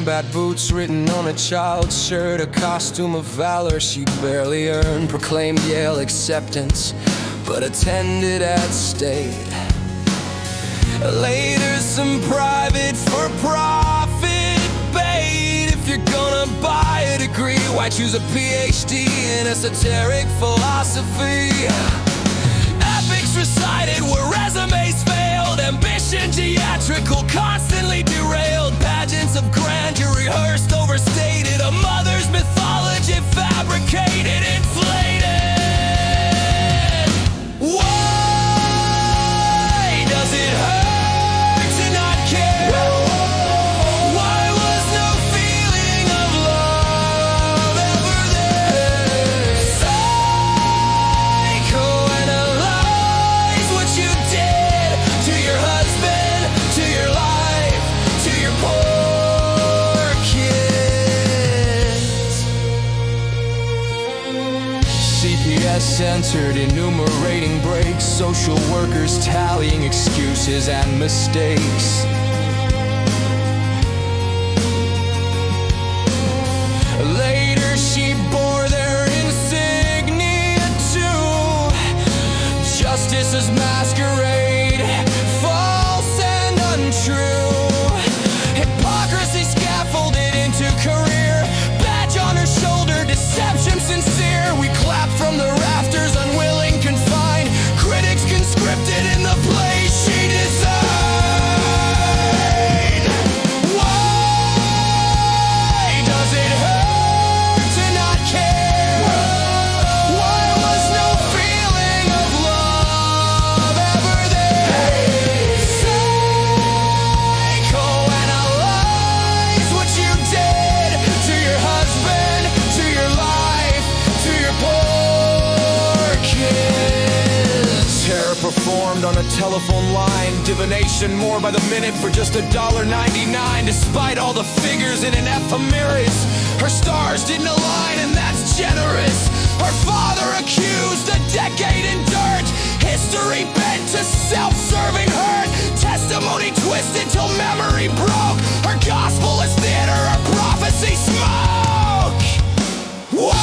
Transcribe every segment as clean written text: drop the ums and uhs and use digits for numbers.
combat boots written on a child's shirt, a costume of valor she'd barely earned, proclaimed Yale acceptance, but attended at state. Later some private for-profit bait. If you're gonna buy a degree, why choose a PhD in esoteric philosophy? Epics recited where resumes failed, ambition theatrical, constantly derailed, pageants of grandeur rehearsed, overstated, a mother's mythology fabricated, inflated. Why does it hurt to not care? Why was no feeling of love ever there? Psychoanalyze what you did to your husband, to your life, to your poor kids. CPS entered enumerating breaks, social workers tallying excuses and mistakes. Later she bore their insignia too. Justice's masquerade, false and untrue. Hypocrisy scaffolded into career, badge on her shoulder, deception sincere. We clap from the rafters, unwilling, confined, critics conscripted in the place she designed. Why does it hurt to not care? Why was no feeling of love ever there? Psychoanalyze what you did to your husband, to your life, to your poor kids. Terror performed on a telephone line, divination more by the minute for just $1.99. Despite all the figures in an ephemeris, her stars didn't align, and that's generous. Her father accused, a decade in dirt, history bent to self-serving hurt, testimony twisted till memory broke. Her gospel is theater, her prophecy smoke. Why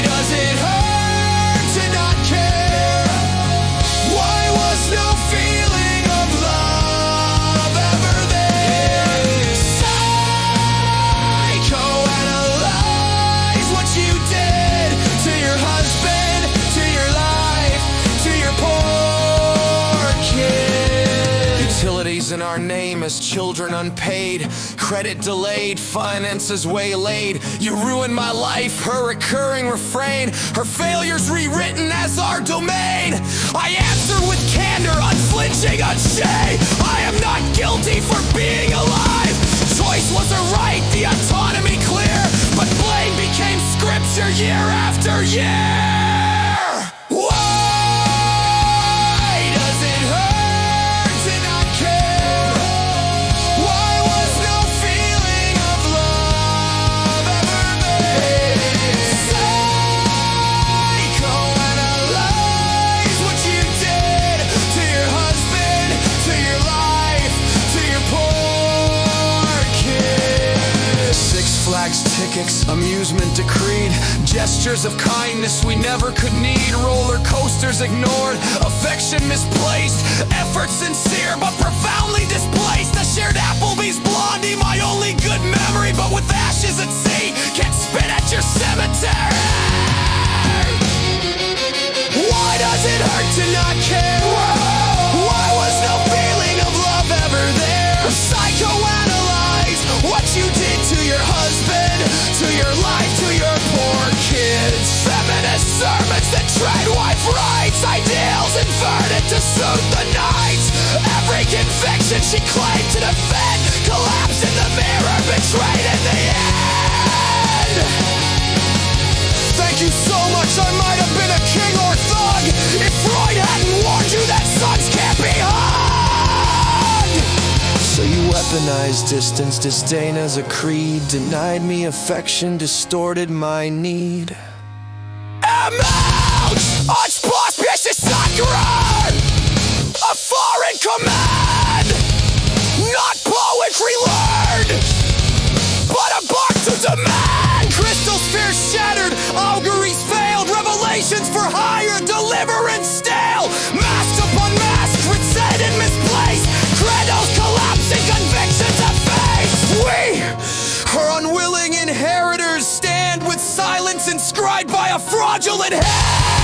does it hurt to not care? Why was no feeling of love ever there? Psychoanalyze what you did to your husband, to your life, to your poor kids. Utilities in our name as children unpaid, credit delayed, finances waylaid. You ruined my life, her recurring refrain, her failures rewritten as our domain. I answer with candor, unflinching, unshamed. I am not guilty for being alive. Choice was a right, the autonomy clear, but blame became scripture year after year. Why does it hurt to not care? Why was no feeling of love ever there? Psychoanalyze what you did to your husband, to your life, to your poor kids. Six Flags tickets, amusement decreed, gestures of kindness we never could need, roller coasters ignored, affection misplaced, effort sincere but profoundly displaced. The shared Applebee's blondie, my only good memory, but with ashes at sea, can't spit at your cemetery. Why does it hurt to not care? Why was no feeling of love ever there? Psychoanalyze what you did to your husband, to your life, to your poor kids. Feminist sermons that tread wife rights, ideals inverted to suit the night. Every conviction she claimed to defend collapsed in the mirror, betrayed in the end. Thank you so much, I might have been a king or thug if Freud hadn't warned you that sons can't be hugged. So you weaponized distance, disdain as a creed, denied me affection, distorted my need. Amount! Ansprechliche Sakura! A foreign command! Not poetry! decree learned, but a bark to demand. Crystal spheres shattered, auguries failed, revelations for hire, deliverance stale. Masked upon mask, reset and misplaced, credos collapsing, convictions effaced. We, her unwilling inheritors, stand with silence inscribed by a fraudulent hand.